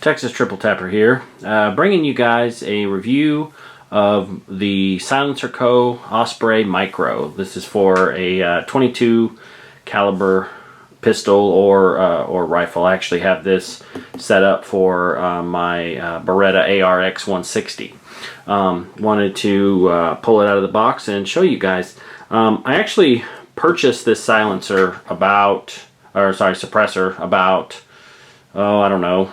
Texas Triple Tapper here, bringing you guys a review of the SilencerCo Osprey Micro. This is for a 22 caliber pistol or rifle. I actually have this set up for my Beretta ARX 160. Wanted to pull it out of the box and show you guys. I actually purchased this suppressor about, I don't know,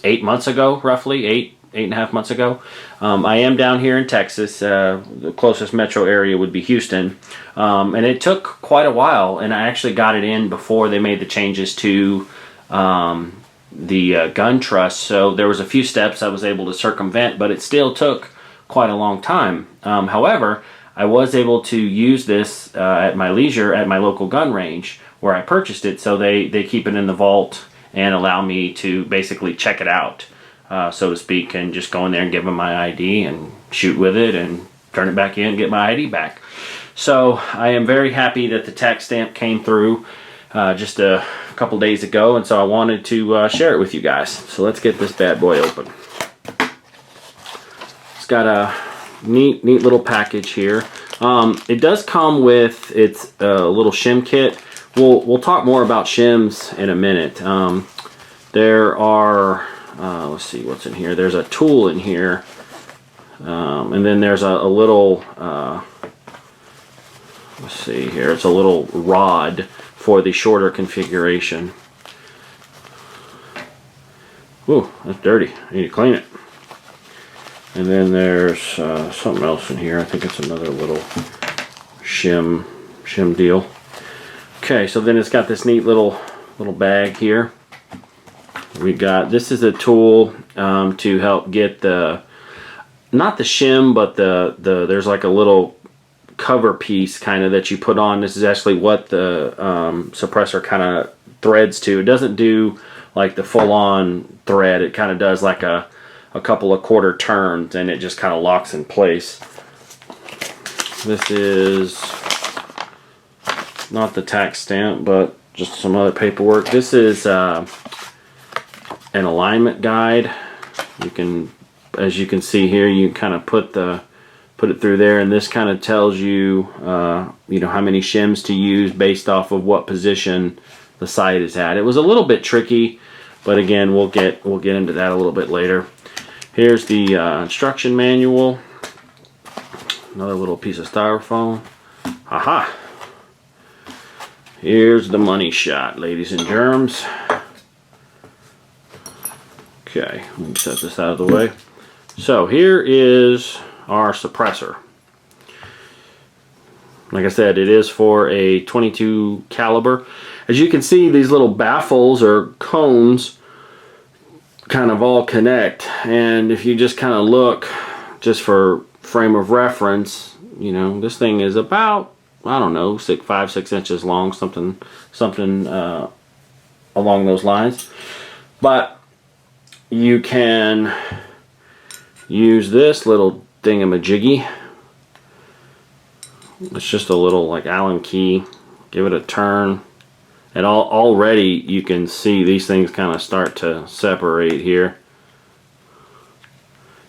8 months ago, roughly eight and a half months ago. I am down here in Texas. The closest metro area would be Houston, and it took quite a while, and I actually got it in before they made the changes to the gun truss, so there was a few steps I was able to circumvent, but it still took quite a long time. However, I was able to use this at my leisure at my local gun range where I purchased it, so they keep it in the vault and allow me to basically check it out, so to speak, and just go in there and give them my ID and shoot with it and turn it back in and get my ID back. So I am very happy that the tax stamp came through just a couple days ago, and so I wanted to share it with you guys. So let's get this bad boy open. It's got a neat little package here. It does come with its little shim kit. We'll talk more about shims in a minute. There are, let's see what's in here. There's a tool in here, and then there's a little, let's see here, it's a little rod for the shorter configuration. Ooh, that's dirty. I need to clean it. And then there's something else in here. I think it's another little shim deal. Okay, so then it's got this neat little bag here. We got, this is a tool to help get the, not the shim, but there's like a little cover piece kind of that you put on. This is actually what the suppressor kind of threads to. It doesn't do like the full-on thread. It kind of does like a couple of quarter turns, and it just kind of locks in place. This is not the tax stamp, but just some other paperwork. This is an alignment guide. You can, as you can see here, you kind of put it through there, and this kind of tells you, you know, how many shims to use based off of what position the sight is at. It was a little bit tricky, but again, we'll get into that a little bit later. Here's the instruction manual. Another little piece of styrofoam. Aha! Here's the money shot, ladies and germs. Okay, let me set this out of the way. So here is our suppressor. Like I said, it is for a 22 caliber. As you can see, these little baffles or cones kind of all connect, and if you just kind of look, just for frame of reference, you know, this thing is about, I don't know, 5-6 inches long, something along those lines. But you can use this little thingamajiggy. It's just a little like Allen key. Give it a turn, and already you can see these things kind of start to separate here.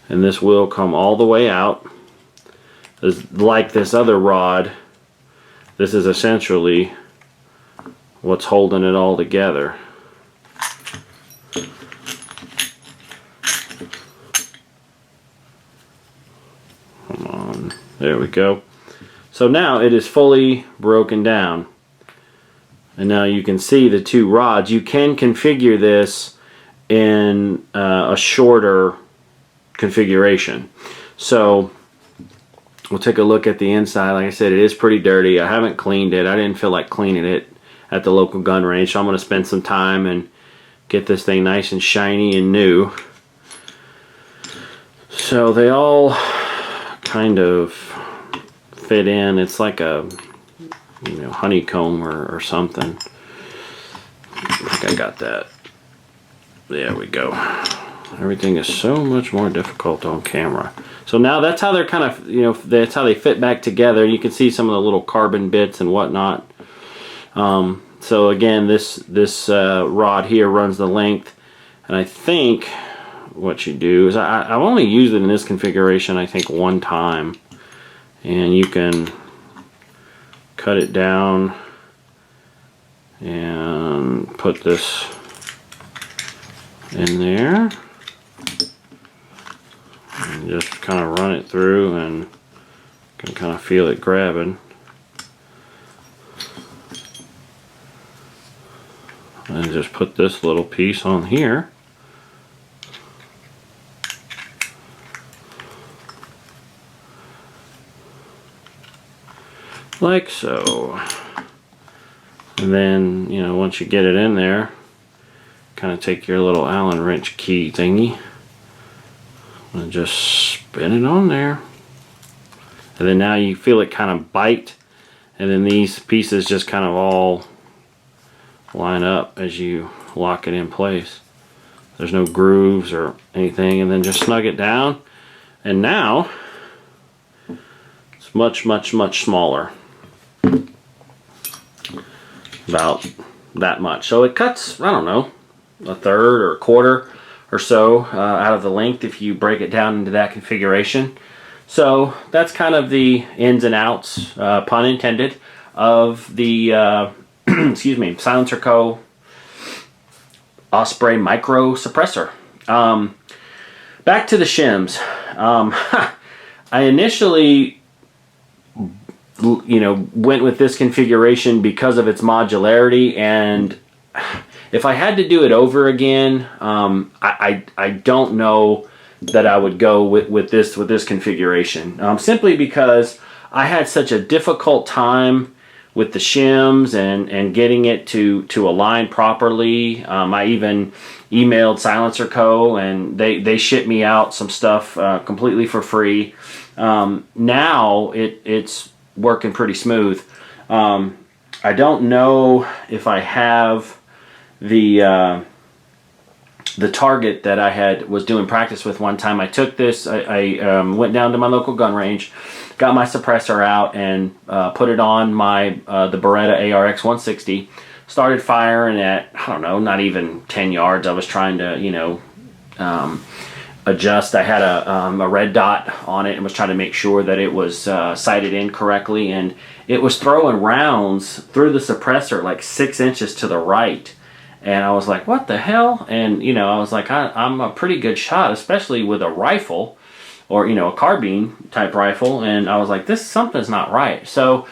And this will come all the way out. Like this other rod, this is essentially what's holding it all together. Come on, there we go. So now it is fully broken down. And now you can see the two rods. You can configure this in a shorter configuration. So we'll take a look at the inside. Like I said, it is pretty dirty. I haven't cleaned it. I didn't feel like cleaning it at the local gun range, so I'm going to spend some time and get this thing nice and shiny and new. So they all kind of fit in. It's like a, you know, honeycomb or something. I think I got that. There we go. Everything is so much more difficult on camera. So now that's how they're kind of, you know, that's how they fit back together. You can see some of the little carbon bits and whatnot. So again, this rod here runs the length And I think what you do is, I've only used it in this configuration I think one time, and you can cut it down and put this in there and just kind of run it through, and you can kind of feel it grabbing. And just put this little piece on here. Like so. And then, you know, once you get it in there, kind of take your little Allen wrench key thingy and just spin it on there. And then now you feel it kind of bite, and then these pieces just kind of all line up as you lock it in place. There's no grooves or anything, and then just snug it down, and now it's much smaller, about that much. So it cuts, I don't know, a third or a quarter or so out of the length if you break it down into that configuration. So that's kind of the ins and outs, pun intended, of the excuse me, SilencerCo Osprey micro suppressor. Back to the shims. I initially, you know, went with this configuration because of its modularity, and if I had to do it over again, I don't know that I would go with this configuration, simply because I had such a difficult time with the shims and getting it to align properly. I even emailed SilencerCo, and they shipped me out some stuff completely for free. Now it's working pretty smooth. I don't know if I have the target that I was doing practice with one time. I took this, I went down to my local gun range, got my suppressor out, and put it on my the Beretta ARX 160. Started firing at, I don't know, not even 10 yards. I was trying to, you know, adjust. I had a red dot on it and was trying to make sure that it was sighted in correctly, and it was throwing rounds through the suppressor like 6 inches to the right. And I was like, what the hell? And, you know, I was like, I'm a pretty good shot, especially with a rifle, or, you know, a carbine type rifle. And I was like, something's not right. So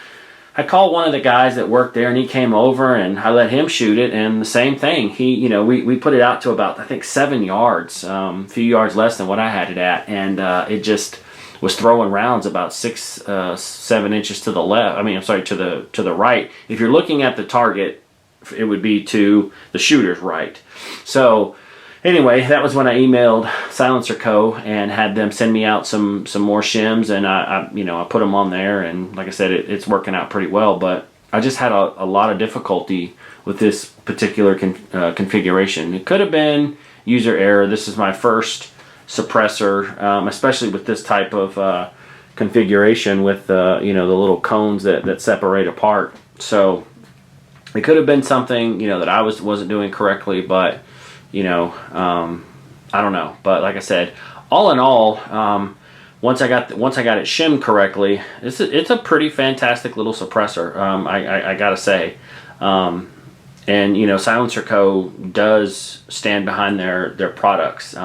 I called one of the guys that worked there, and he came over, and I let him shoot it, and the same thing. He, you know, we put it out to about, I think, 7 yards, a few yards less than what I had it at, and it just was throwing rounds about 7 inches to the left. I mean, I'm sorry, to the right. If you're looking at the target, it would be to the shooter's right. So anyway, that was when I emailed SilencerCo and had them send me out some more shims, and I put them on there, and like I said, it's working out pretty well. But I just had a lot of difficulty with this particular configuration. It could have been user error. This is my first suppressor, especially with this type of configuration with you know, the little cones that separate apart. So it could have been something, you know, that I wasn't doing correctly, but, you know, I don't know. But like I said, all in all, once I got it shimmed correctly, it's a pretty fantastic little suppressor. I gotta say, and you know, SilencerCo does stand behind their products.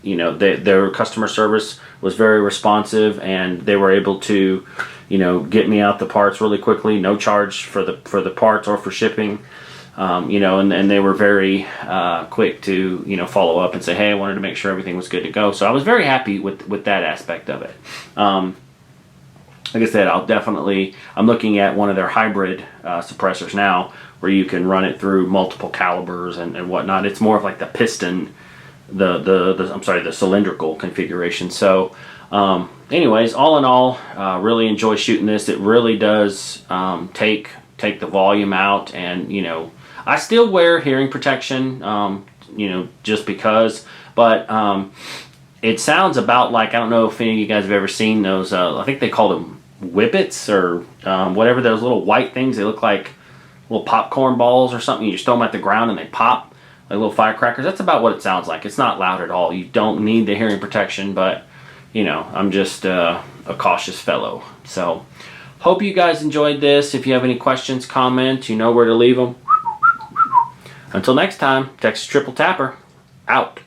You know, their customer service was very responsive, and they were able to, you know, get me out the parts really quickly, no charge for the parts or for shipping. You know, and they were very quick to, you know, follow up and say, hey, I wanted to make sure everything was good to go. So I was very happy with that aspect of it. Like I said, I'm looking at one of their hybrid suppressors now, where you can run it through multiple calibers and whatnot. It's more of like the piston, the cylindrical configuration. So anyways, all in all, really enjoy shooting this. It really does take the volume out, and, you know, I still wear hearing protection, you know, just because, but it sounds about like, I don't know if any of you guys have ever seen those, I think they call them whippets, or whatever, those little white things. They look like little popcorn balls or something. You just throw them at the ground and they pop. like little firecrackers. That's about what it sounds like. It's not loud at all. You don't need the hearing protection, but you know, I'm just a cautious fellow. So hope you guys enjoyed this. If you have any questions, comments, you know where to leave them. Until next time, Texas Triple Tapper, out.